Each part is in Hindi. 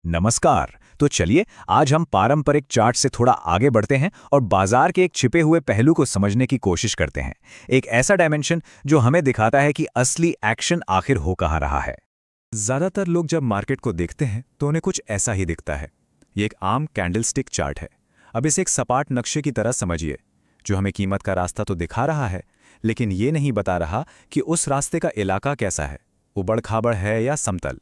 नमस्कार। तो चलिए आज हम पारंपरिक चार्ट से थोड़ा आगे बढ़ते हैं और बाजार के एक छिपे हुए पहलू को समझने की कोशिश करते हैं। एक ऐसा डायमेंशन जो हमें दिखाता है कि असली एक्शन आखिर हो कहाँ रहा है। ज्यादातर लोग जब मार्केट को देखते हैं तो उन्हें कुछ ऐसा ही दिखता है। ये एक आम कैंडलस्टिक चार्ट है। अब इसे एक सपाट नक्शे की तरह समझिए, जो हमें कीमत का रास्ता तो दिखा रहा है, लेकिन ये नहीं बता रहा कि उस रास्ते का इलाका कैसा है, उबड़ खाबड़ है या समतल।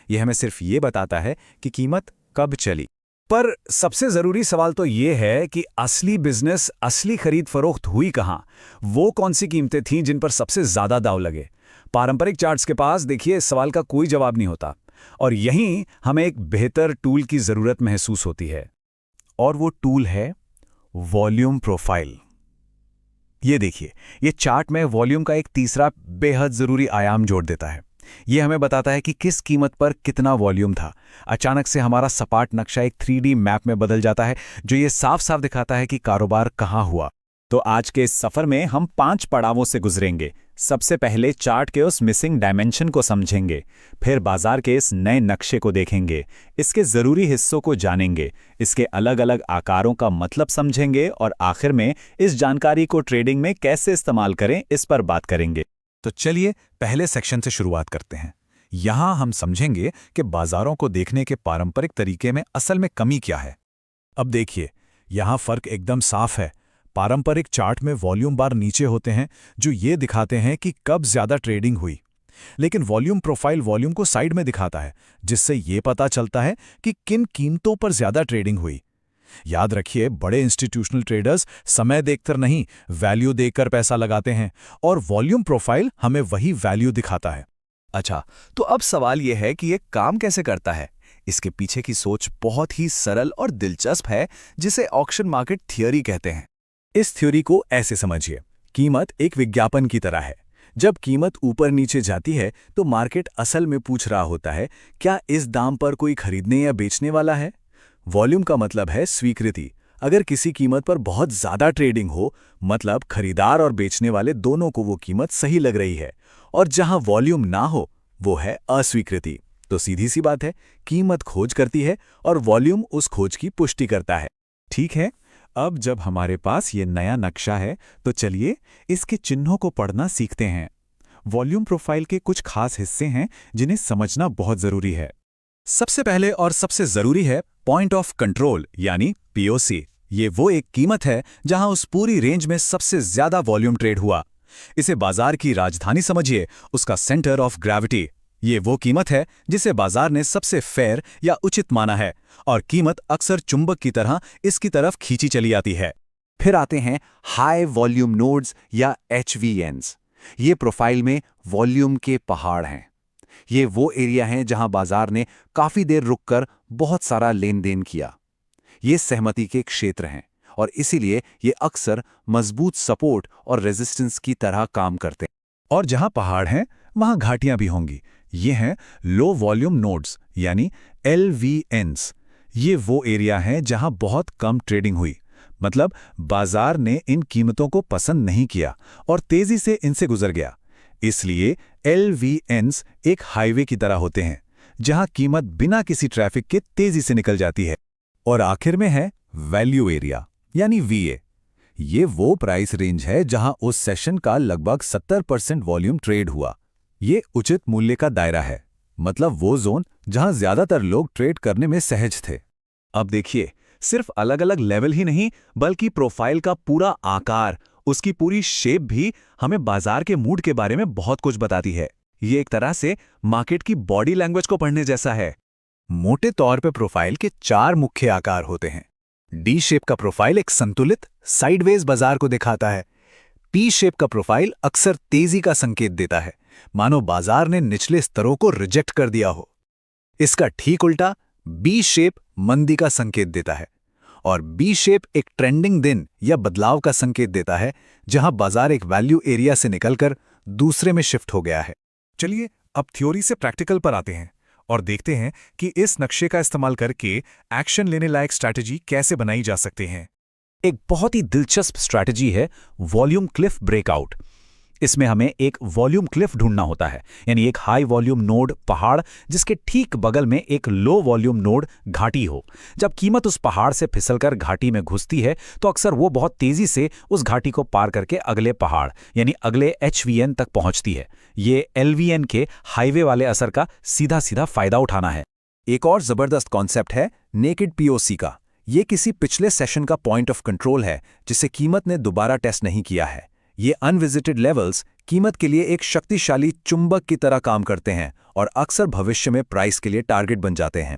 यह हमें सिर्फ ये बताता है कि कीमत कब चली। पर सबसे जरूरी सवाल तो ये है कि असली बिजनेस, असली खरीद फरोख्त हुई कहाँ? वो कौन सी कीमतें थीं जिन पर सबसे ज्यादा दांव लगे? पारंपरिक चार्ट्स के पास देखिए इस सवाल का कोई जवाब नहीं होता, और यहीं हमें एक बेहतर टूल की जरूरत महसूस होती है। और वो टूल है वॉल्यूम प्रोफाइल। ये देखिए, ये चार्ट में वॉल्यूम का एक तीसरा बेहद जरूरी आयाम जोड़ देता है। ये हमें बताता है कि किस कीमत पर कितना वॉल्यूम था। अचानक से हमारा सपाट नक्शा एक 3D मैप में बदल जाता है, जो ये साफ साफ दिखाता है कि कारोबार कहाँ हुआ। तो आज के इस सफर में हम 5 पड़ावों से गुजरेंगे। सबसे पहले चार्ट के उस मिसिंग डायमेंशन को समझेंगे, फिर बाजार के इस नए नक्शे को देखेंगे, इसके जरूरी हिस्सों को जानेंगे, इसके अलग अलग आकारों का मतलब समझेंगे, और आखिर में इस जानकारी को ट्रेडिंग में कैसे इस्तेमाल करें इस पर बात करेंगे। तो चलिए पहले सेक्शन से शुरुआत करते हैं। यहां हम समझेंगे कि बाजारों को देखने के पारंपरिक तरीके में असल में कमी क्या है। अब देखिए, यहां फर्क एकदम साफ है। पारंपरिक चार्ट में वॉल्यूम बार नीचे होते हैं, जो ये दिखाते हैं कि कब ज्यादा ट्रेडिंग हुई, लेकिन वॉल्यूम प्रोफाइल वॉल्यूम को साइड में दिखाता है, जिससे ये पता चलता है कि किन कीमतों पर ज्यादा ट्रेडिंग हुई। याद रखिए, बड़े इंस्टीट्यूशनल ट्रेडर्स समय देखकर नहीं, वैल्यू देखकर पैसा लगाते हैं, और वॉल्यूम प्रोफाइल हमें वही वैल्यू दिखाता है। अच्छा, तो अब सवाल यह है कि ये काम कैसे करता है। इसके पीछे की सोच बहुत ही सरल और दिलचस्प है, जिसे ऑक्शन मार्केट थियरी कहते हैं। इस थ्योरी को ऐसे समझिए, कीमत एक विज्ञापन की तरह है। जब कीमत ऊपर नीचे जाती है तो मार्केट असल में पूछ रहा होता है, क्या इस दाम पर कोई खरीदने या बेचने वाला है। वॉल्यूम का मतलब है स्वीकृति। अगर किसी कीमत पर बहुत ज्यादा ट्रेडिंग हो, मतलब खरीदार और बेचने वाले दोनों को वो कीमत सही लग रही है, और जहां वॉल्यूम ना हो वो है अस्वीकृति। तो सीधी सी बात है, कीमत खोज करती है और वॉल्यूम उस खोज की पुष्टि करता है। ठीक है, अब जब हमारे पास ये नया नक्शा है तो चलिए इसके चिन्हों को पढ़ना सीखते हैं। वॉल्यूम प्रोफाइल के कुछ खास हिस्से हैं जिन्हें समझना बहुत जरूरी है। सबसे पहले और सबसे जरूरी है पॉइंट ऑफ कंट्रोल, यानी पीओसी। ये वो एक कीमत है जहां उस पूरी रेंज में सबसे ज्यादा वॉल्यूम ट्रेड हुआ। इसे बाजार की राजधानी समझिए, उसका सेंटर ऑफ ग्रेविटी। ये वो कीमत है जिसे बाजार ने सबसे फेयर या उचित माना है, और कीमत अक्सर चुंबक की तरह इसकी तरफ खींची चली आती है। फिर आते हैं हाई वॉल्यूम नोड्स या HVNs। ये प्रोफाइल में वॉल्यूम के पहाड़ हैं। ये वो एरिया हैं जहां बाजार ने काफी देर रुककर बहुत सारा लेन देन किया। ये सहमति के क्षेत्र हैं, और इसीलिए ये अक्सर मजबूत सपोर्ट और रेजिस्टेंस की तरह काम करते हैं। और जहां पहाड़ हैं वहां घाटियां भी होंगी। ये हैं लो वॉल्यूम नोड्स, यानी LVNs। ये वो एरिया हैं जहां बहुत कम ट्रेडिंग हुई, मतलब बाजार ने इन कीमतों को पसंद नहीं किया और तेजी से इनसे गुजर गया। इसलिए LVNs एक हाईवे की तरह होते हैं, जहां कीमत बिना किसी ट्रैफिक के तेजी से निकल जाती है। और आखिर में है वैल्यू एरिया, यानी VA। ये वो प्राइस रेंज है जहां उस सेशन का लगभग 70% वॉल्यूम ट्रेड हुआ। ये उचित मूल्य का दायरा है, मतलब वो जोन जहां ज्यादातर लोग ट्रेड करने में सहज थे। अब देखिए, सिर्फ अलग अलग लेवल ही नहीं, बल्कि प्रोफाइल का पूरा आकार, उसकी पूरी शेप भी हमें बाजार के मूड के बारे में बहुत कुछ बताती है। ये एक तरह से मार्केट की बॉडी लैंग्वेज को पढ़ने जैसा है। मोटे तौर पे प्रोफाइल के 4 मुख्य आकार होते हैं। डी शेप का प्रोफाइल एक संतुलित साइडवेज बाजार को दिखाता है। पी शेप का प्रोफाइल अक्सर तेजी का संकेत देता है, मानो बाजार ने निचले स्तरों को रिजेक्ट कर दिया हो। इसका ठीक उल्टा बी शेप मंदी का संकेत देता है, और बी शेप एक ट्रेंडिंग दिन या बदलाव का संकेत देता है, जहां बाजार एक वैल्यू एरिया से निकलकर दूसरे में शिफ्ट हो गया है। चलिए अब थ्योरी से प्रैक्टिकल पर आते हैं और देखते हैं कि इस नक्शे का इस्तेमाल करके एक्शन लेने लायक स्ट्रैटेजी कैसे बनाई जा सकते हैं। एक बहुत ही दिलचस्प स्ट्रैटेजी है वॉल्यूम क्लिफ ब्रेकआउट। इसमें हमें एक वॉल्यूम क्लिफ ढूंढना होता है, यानी एक हाई वॉल्यूम नोड पहाड़ जिसके ठीक बगल में एक लो वॉल्यूम नोड घाटी हो। जब कीमत उस पहाड़ से फिसलकर घाटी में घुसती है तो अक्सर वो बहुत तेजी से उस घाटी को पार करके अगले पहाड़ यानी अगले HVN तक पहुंचती है। ये LVN के हाईवे वाले असर का सीधा सीधा फायदा उठाना है। एक और जबरदस्त कॉन्सेप्ट है नेकेड POC का। ये किसी पिछले सेशन का पॉइंट ऑफ कंट्रोल है जिसे कीमत ने दोबारा टेस्ट नहीं किया है। ये अनविजिटेड लेवल्स कीमत के लिए एक शक्तिशाली चुंबक की तरह काम करते हैं और अक्सर भविष्य में प्राइस के लिए टारगेट बन जाते हैं।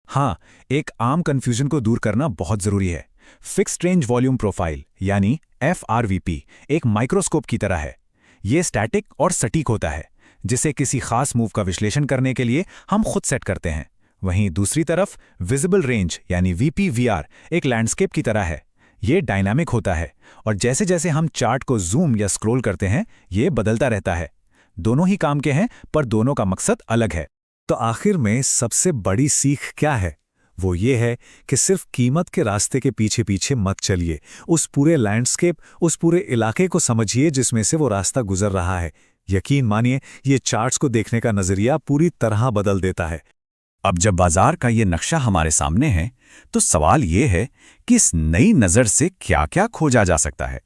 हाँ, एक आम कंफ्यूजन को दूर करना बहुत जरूरी है। फिक्स्ड रेंज वॉल्यूम प्रोफाइल यानी FRVP एक माइक्रोस्कोप की तरह है। ये स्टैटिक और सटीक होता है, जिसे किसी खास मूव का विश्लेषण करने के लिए हम खुद सेट करते हैं। वहीं दूसरी तरफ विजिबल रेंज यानी VPVR एक लैंडस्केप की तरह है। ये डायनामिक होता है और जैसे जैसे हम चार्ट को जूम या स्क्रॉल करते हैं ये बदलता रहता है। दोनों ही काम के हैं पर दोनों का मकसद अलग है। तो आखिर में सबसे बड़ी सीख क्या है? वो ये है कि सिर्फ कीमत के रास्ते के पीछे पीछे मत चलिए। उस पूरे लैंडस्केप, उस पूरे इलाके को समझिए जिसमें से वो रास्ता गुजर रहा है। यकीन मानिए ये चार्ट्स को देखने का नजरिया पूरी तरह बदल देता है। अब जब बाजार का ये नक्शा हमारे सामने है तो सवाल ये है कि इस नई नज़र से क्या क्या खोजा जा सकता है।